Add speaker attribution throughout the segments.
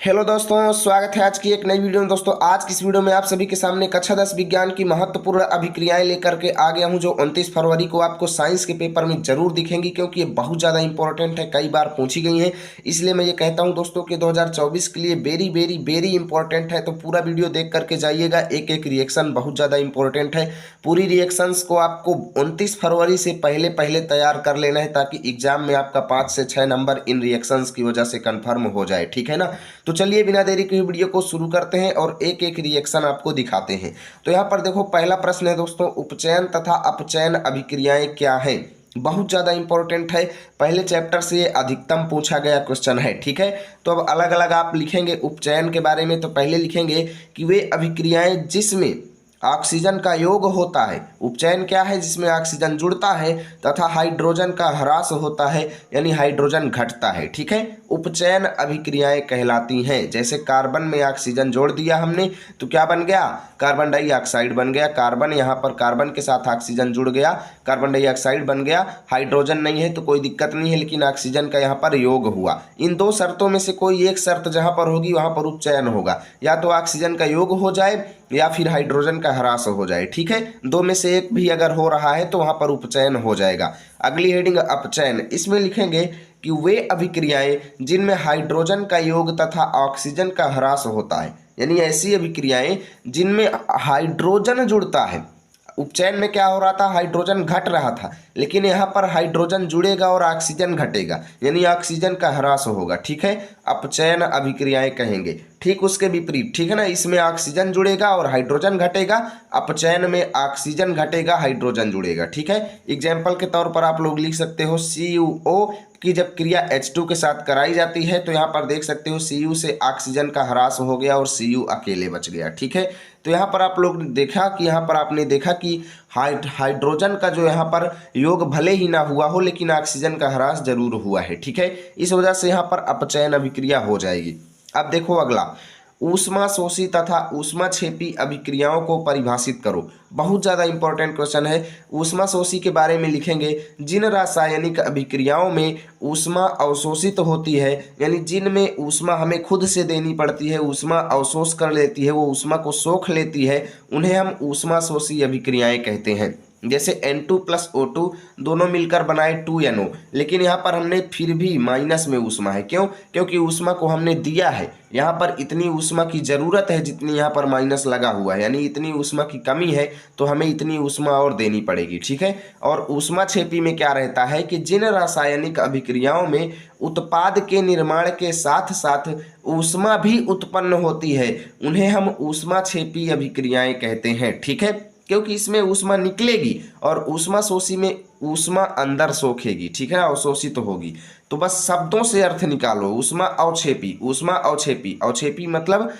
Speaker 1: Hello दोस्तों, स्वागत है आज की एक नई वीडियो में। दोस्तों आज की इस वीडियो में आप सभी के सामने कक्षा 10 विज्ञान की महत्वपूर्ण अभिक्रियाएं लेकर के आ गया हूं, जो 29 फरवरी को आपको साइंस के पेपर में जरूर दिखेंगी, क्योंकि ये बहुत ज़्यादा इंपॉर्टेंट है, कई बार पूछी गई हैं। इसलिए मैं ये कहता हूं दोस्तों कि 2024 के लिए वेरी वेरी वेरी इंपॉर्टेंट है। तो पूरा वीडियो देख करके जाइएगा, एक एक रिएक्शन बहुत ज़्यादा इंपॉर्टेंट है। पूरी रिएक्शंस को आपको 29 फरवरी से पहले पहले तैयार कर लेना है, ताकि एग्जाम में आपका 5 से 6 नंबर इन रिएक्शंस की वजह से कन्फर्म हो जाए। ठीक है ना। तो चलिए बिना देरी के वीडियो को शुरू करते हैं और एक एक रिएक्शन आपको दिखाते हैं। तो यहाँ पर देखो, पहला प्रश्न है दोस्तों, उपचयन तथा अपचयन अभिक्रियाएं क्या हैं। बहुत ज़्यादा इंपॉर्टेंट है, पहले चैप्टर से ये अधिकतम पूछा गया क्वेश्चन है। ठीक है। तो अब अलग अलग आप लिखेंगे उपचयन के बारे में। तो पहले लिखेंगे कि वे अभिक्रियाएं जिसमें ऑक्सीजन का योग होता है। उपचयन क्या है? जिसमें ऑक्सीजन जुड़ता है तथा हाइड्रोजन का ह्रास होता है, यानी हाइड्रोजन घटता है। ठीक है। उपचयन अभिक्रियाएं कहलाती हैं। जैसे कार्बन में ऑक्सीजन जोड़ दिया हमने तो क्या बन गया? कार्बन डाइऑक्साइड बन गया। कार्बन यहाँ पर कार्बन के साथ ऑक्सीजन जुड़ गया, कार्बन डाइऑक्साइड बन गया। हाइड्रोजन नहीं है तो कोई दिक्कत नहीं है, लेकिन ऑक्सीजन का यहाँ पर योग हुआ। इन दो शर्तों में से कोई एक शर्त जहाँ पर होगी वहाँ पर उपचयन होगा, या तो ऑक्सीजन का योग हो जाए या फिर हाइड्रोजन का ह्रास हो जाए। ठीक है। दो में से एक भी अगर हो रहा है तो वहाँ पर उपचयन हो जाएगा। अगली हेडिंग अपचयन, इसमें लिखेंगे कि वे अभिक्रियाएं जिनमें हाइड्रोजन का योग तथा ऑक्सीजन का ह्रास होता है, यानी ऐसी अभिक्रियाएं जिनमें हाइड्रोजन जुड़ता है। उपचयन में क्या हो रहा था? हाइड्रोजन घट रहा था, लेकिन यहाँ पर हाइड्रोजन जुड़ेगा और ऑक्सीजन घटेगा, यानी ऑक्सीजन का ह्रास होगा। ठीक है। अपचयन अभिक्रियाएं कहेंगे। ठीक उसके विपरीत, ठीक है ना, इसमें ऑक्सीजन जुड़ेगा और हाइड्रोजन घटेगा, अपचयन में ऑक्सीजन घटेगा, हाइड्रोजन जुड़ेगा। ठीक है। एग्जाम्पल के तौर पर आप लोग लिख सकते हो CuO की जब क्रिया H2 के साथ कराई जाती है तो यहाँ पर देख सकते हो Cu से ऑक्सीजन का ह्रास हो गया और Cu अकेले बच गया। ठीक है। तो यहाँ पर आप लोग ने देखा कि यहाँ पर आपने देखा कि हाइड्रोजन का जो यहाँ पर योग भले ही ना हुआ हो, लेकिन ऑक्सीजन का ह्रास जरूर हुआ है। ठीक है। इस वजह से यहाँ पर अपचयन अभिक्रिया हो जाएगी। अब देखो अगला, ऊष्मा शोषी तथा ऊष्मा छेपी अभिक्रियाओं को परिभाषित करो। बहुत ज़्यादा इंपॉर्टेंट क्वेश्चन है। ऊष्मा शोषी के बारे में लिखेंगे जिन रासायनिक अभिक्रियाओं में ऊष्मा अवशोषित होती है, यानी जिनमें ऊष्मा हमें खुद से देनी पड़ती है, ऊष्मा अवशोष कर लेती है, वो ऊष्मा को सोख लेती है, उन्हें हम ऊष्मा शोषी अभिक्रियाएं कहते हैं। जैसे N2 प्लस O2 दोनों मिलकर बनाए 2NO, लेकिन यहाँ पर हमने फिर भी माइनस में ऊष्मा है। क्यों? क्योंकि ऊष्मा को हमने दिया है, यहाँ पर इतनी ऊष्मा की ज़रूरत है जितनी यहाँ पर माइनस लगा हुआ है, यानी इतनी ऊष्मा की कमी है तो हमें इतनी ऊष्मा और देनी पड़ेगी। ठीक है। और ऊष्मा छेपी में क्या रहता है कि जिन रासायनिक अभिक्रियाओं में उत्पाद के निर्माण के साथ साथ ऊष्मा भी उत्पन्न होती है, उन्हें हम ऊष्मा छेपी अभिक्रियाएं कहते हैं। ठीक है। क्योंकि इसमें ऊष्मा निकलेगी और ऊष्मा शोषी में ऊष्मा अंदर सोखेगी। ठीक है, अवशोषित तो होगी। तो बस शब्दों से अर्थ निकालो। ऊष्मा अवक्षेपी, ऊष्मा अवक्षेपी, अवक्षेपी मतलब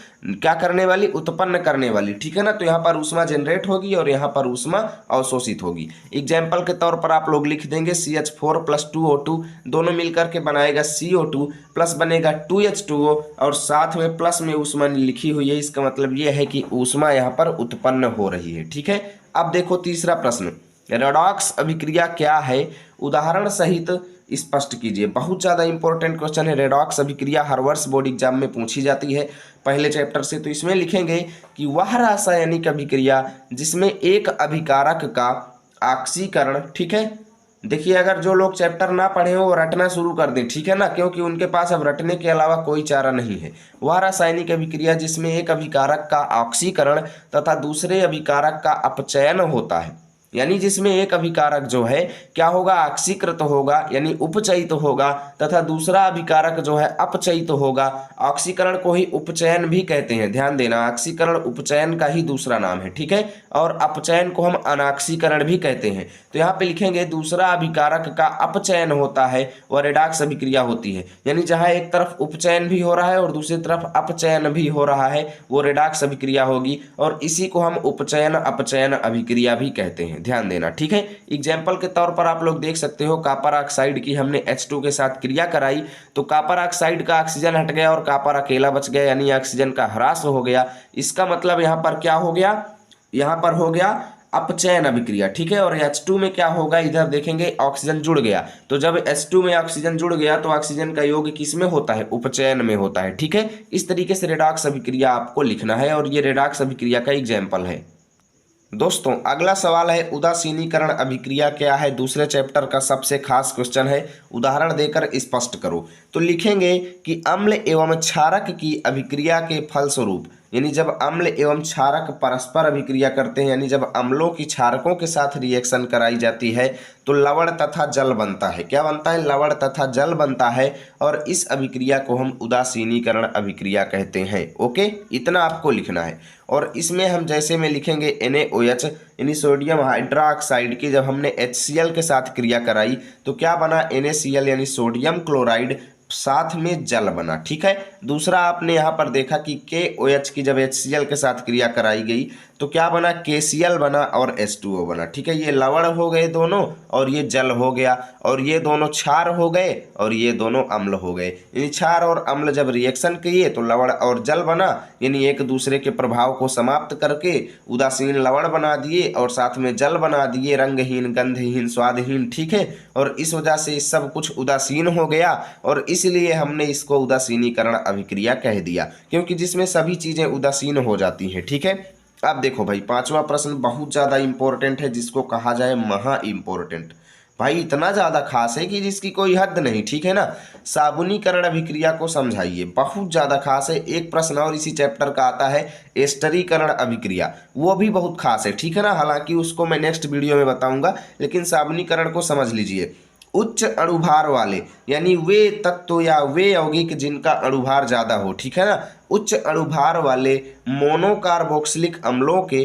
Speaker 1: क्या करने वाली? उत्पन्न करने वाली। ठीक है ना। तो यहाँ पर ऊष्मा जनरेट होगी और यहाँ पर ऊष्मा अवशोषित होगी। एग्जाम्पल के तौर पर आप लोग लिख देंगे CH4 प्लस 2O2 दोनों मिलकर के बनाएगा CO2 प्लस बनेगा 2H2O और साथ में प्लस में ऊष्मा लिखी हुई है। इसका मतलब यह है कि ऊष्मा यहाँ पर उत्पन्न हो रही है। ठीक है। अब देखो तीसरा प्रश्न, रेडॉक्स अभिक्रिया क्या है, उदाहरण सहित स्पष्ट कीजिए। बहुत ज़्यादा इंपॉर्टेंट क्वेश्चन है। रेडॉक्स अभिक्रिया हर वर्ष बोर्ड एग्जाम में पूछी जाती है पहले चैप्टर से। तो इसमें लिखेंगे कि वह रासायनिक अभिक्रिया जिसमें एक अभिकारक का ऑक्सीकरण, ठीक है। देखिए, अगर जो लोग चैप्टर ना पढ़े हो वो रटना शुरू कर दें, ठीक है ना, क्योंकि उनके पास अब रटने के अलावा कोई चारा नहीं है। वह रासायनिक अभिक्रिया जिसमें एक अभिकारक का ऑक्सीकरण तथा दूसरे अभिकारक का अपचयन होता है, यानी जिसमें एक अभिकारक जो है क्या होगा? ऑक्सीकृत होगा, यानी उपचयित होगा, तथा दूसरा अभिकारक जो है अपचयित होगा। ऑक्सीकरण को ही उपचयन भी कहते हैं, ध्यान देना। ऑक्सीकरण उपचयन का ही दूसरा नाम है। ठीक है। और अपचयन को हम अनॉक्सीकरण भी कहते हैं। तो यहाँ पे लिखेंगे दूसरा अभिकारक का अपचयन होता है, वह रेडॉक्स अभिक्रिया होती है। यानी जहाँ एक तरफ उपचयन भी हो रहा है और दूसरी तरफ अपचयन भी हो रहा है, वो रेडॉक्स अभिक्रिया होगी, और इसी को हम उपचयन अपचयन अभिक्रिया भी कहते हैं। ध्यान देना। ठीक है। एग्जाम्पल के तौर पर आप लोग देख सकते हो, कॉपर ऑक्साइड की हमने H2 के साथ क्रिया कराई तो कॉपर ऑक्साइड का ऑक्सीजन हट गया और कॉपर अकेला बच गया, यानी ऑक्सीजन का ह्रास हो गया। इसका मतलब यहाँ पर क्या हो गया? यहाँ पर हो गया अपचयन अभिक्रिया, ठीक है। और H2 में क्या होगा, इधर देखेंगे ऑक्सीजन जुड़ गया, तो जब H2 में ऑक्सीजन जुड़ गया तो ऑक्सीजन का योग किस में होता है, उपचयन में होता है, ठीक है। इस तरीके से रेडॉक्स अभिक्रिया आपको लिखना है और ये रेडॉक्स अभिक्रिया का एग्जाम्पल है। दोस्तों अगला सवाल है उदासीनीकरण अभिक्रिया क्या है, दूसरे चैप्टर का सबसे खास क्वेश्चन है, उदाहरण देकर स्पष्ट करो। तो लिखेंगे कि अम्ल एवं क्षारक की अभिक्रिया के फलस्वरूप, यानी जब अम्ल एवं क्षारक परस्पर अभिक्रिया करते हैं, यानी जब अम्लों की क्षारकों के साथ रिएक्शन कराई जाती है तो लवण तथा जल बनता है। क्या बनता है, लवण तथा जल बनता है, और इस अभिक्रिया को हम उदासीनीकरण अभिक्रिया कहते हैं। ओके, इतना आपको लिखना है। और इसमें हम जैसे में लिखेंगे NaOH यानी सोडियम हाइड्रोक्साइड की जब हमने HCl के साथ क्रिया कराई तो क्या बना, NaCl यानी सोडियम क्लोराइड, साथ में जल बना, ठीक है। दूसरा आपने यहाँ पर देखा कि KOH की जब HCl के साथ क्रिया कराई गई तो क्या बना, KCl बना और H2O बना, ठीक है। ये लवण हो गए दोनों और ये जल हो गया, और ये दोनों क्षार हो गए और ये दोनों अम्ल हो गए। यानी क्षार और अम्ल जब रिएक्शन किए तो लवण और जल बना, यानी एक दूसरे के प्रभाव को समाप्त करके उदासीन लवण बना दिए और साथ में जल बना दिए, रंगहीन, गंधहीन, स्वादहीन, ठीक है। और इस वजह से सब कुछ उदासीन हो गया और इसलिए हमने इसको उदासीनीकरण अभिक्रिया कह दिया, क्योंकि जिसमें सभी चीजें उदासीन हो जाती हैं, ठीक है। अब देखो भाई, पांचवा प्रश्न बहुत ज्यादा इंपॉर्टेंट है, जिसको कहा जाए महा इंपॉर्टेंट। भाई इतना ज्यादा खास है कि जिसकी कोई हद नहीं, ठीक है ना। साबुनीकरण अभिक्रिया को समझाइए, बहुत ज्यादा खास है। एक प्रश्न और इसी चैप्टर का आता है एस्टरीकरण अभिक्रिया, वो भी बहुत खास है, ठीक है ना। हालांकि उसको मैं नेक्स्ट वीडियो में बताऊंगा, लेकिन साबुनीकरण को समझ लीजिए। उच्च अणुभार वाले, यानी वे तत्व या वे यौगिक जिनका अणुभार ज्यादा हो, ठीक है ना। उच्च अणुभार वाले मोनोकार्बोक्सिलिक अम्लों के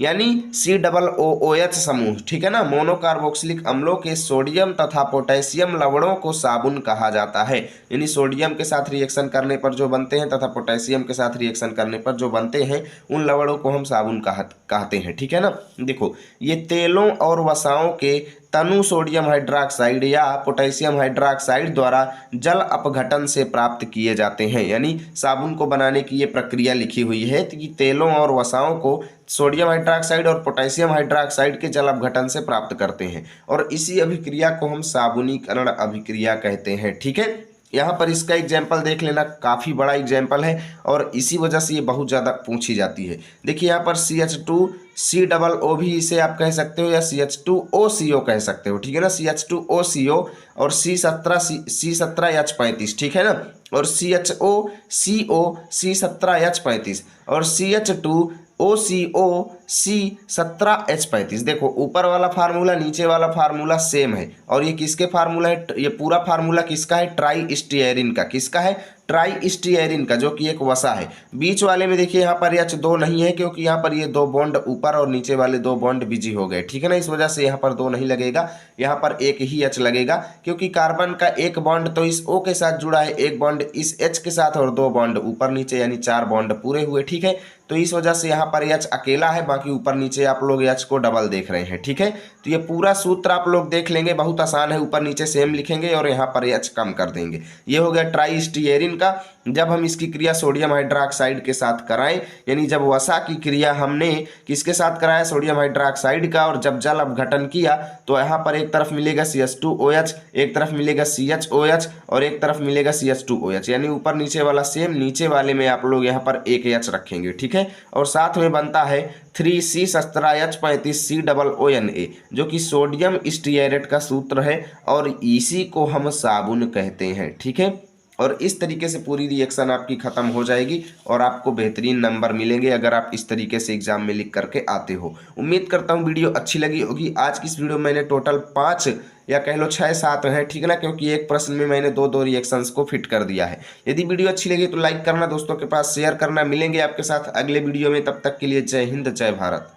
Speaker 1: यानी COOH समूह, ठीक है ना। मोनोकार्बोक्सिलिक अम्लों के सोडियम तथा पोटेशियम लवणों को साबुन कहा जाता है, यानी सोडियम के साथ रिएक्शन करने पर जो बनते हैं तथा पोटेशियम के साथ रिएक्शन करने पर जो बनते हैं उन लवणों को हम साबुन कहते हैं, ठीक है ना। देखो, ये तेलों और वसाओं के तनु सोडियम हाइड्रोक्साइड या पोटेशियम हाइड्रोक्साइड द्वारा जल अपघटन से प्राप्त किए जाते हैं, यानी साबुन को बनाने की ये प्रक्रिया लिखी हुई है कि तेलों और वसाओं को सोडियम हाइड्रोक्साइड और पोटेशियम हाइड्रोक्साइड के जल अपघटन से प्राप्त करते हैं, और इसी अभिक्रिया को हम साबुनीकरण अभिक्रिया कहते हैं, ठीक है। यहाँ पर इसका एग्जाम्पल देख लेना, काफ़ी बड़ा एग्जाम्पल है और इसी वजह से ये बहुत ज़्यादा पूछी जाती है। देखिए यहाँ पर CH2COO भी इसे आप कह सकते हो या CH2OCO कह सकते हो, ठीक है ना। CH2OCO और C17H35, ठीक है ना। और CHOCO C17H35 और CH2OCO C17H35। देखो, ऊपर वाला फार्मूला नीचे वाला फार्मूला सेम है, और ये किसके फार्मूला है, ये पूरा फार्मूला किसका है, ट्राई स्टीयरिन का। किसका है, ट्राई स्टीयरिन का, जो कि एक वसा है। बीच वाले में देखिए यहाँ पर H2 नहीं है, क्योंकि यहाँ पर ये दो बॉन्ड ऊपर और नीचे वाले दो बॉन्ड बिजी हो गए, ठीक है ना। इस वजह से यहाँ पर 2 नहीं लगेगा, यहाँ पर एक ही H लगेगा, क्योंकि कार्बन का एक बॉन्ड तो इस O के साथ जुड़ा है, एक बॉन्ड इस H के साथ और 2 बॉन्ड ऊपर नीचे, यानी 4 बॉन्ड पूरे हुए, ठीक है। तो इस वजह से यहाँ पर H अकेला है, बाकी ऊपर नीचे आप लोग H को डबल देख रहे हैं, ठीक है। तो ये पूरा सूत्र आप लोग देख लेंगे, बहुत आसान है, ऊपर नीचे सेम लिखेंगे और यहाँ पर H कम कर देंगे। ये हो गया ट्राई स्टीयरिन का। जब हम इसकी क्रिया सोडियम हाइड्रोक्साइड के साथ कराएं, यानी जब वसा की क्रिया हमने किसके साथ कराया, सोडियम हाइड्रोक्साइड का, और जब जल अपघटन किया तो यहाँ पर एक तरफ मिलेगा CH2OH, एक तरफ मिलेगा CHOH और एक तरफ मिलेगा CH2OH, यानी ऊपर नीचे वाला सेम, नीचे वाले में आप लोग यहाँ पर एक H रखेंगे, ठीक है। और साथ में बनता है 3C17H35COONA, जो कि सोडियम स्टीयरेट का सूत्र है, और इसी को हम साबुन कहते हैं, ठीक है। और इस तरीके से पूरी रिएक्शन आपकी खत्म हो जाएगी और आपको बेहतरीन नंबर मिलेंगे अगर आप इस तरीके से एग्जाम में लिख करके आते हो। उम्मीद करता हूँ वीडियो अच्छी लगी होगी। आज की इस वीडियो में मैंने टोटल 5 या कह लो 6-7 है, ठीक है ना, क्योंकि एक प्रश्न में मैंने 2 रिएक्शंस को फिट कर दिया है। यदि वीडियो अच्छी लगी तो लाइक करना, दोस्तों के पास शेयर करना। मिलेंगे आपके साथ अगले वीडियो में, तब तक के लिए जय हिंद, जय भारत।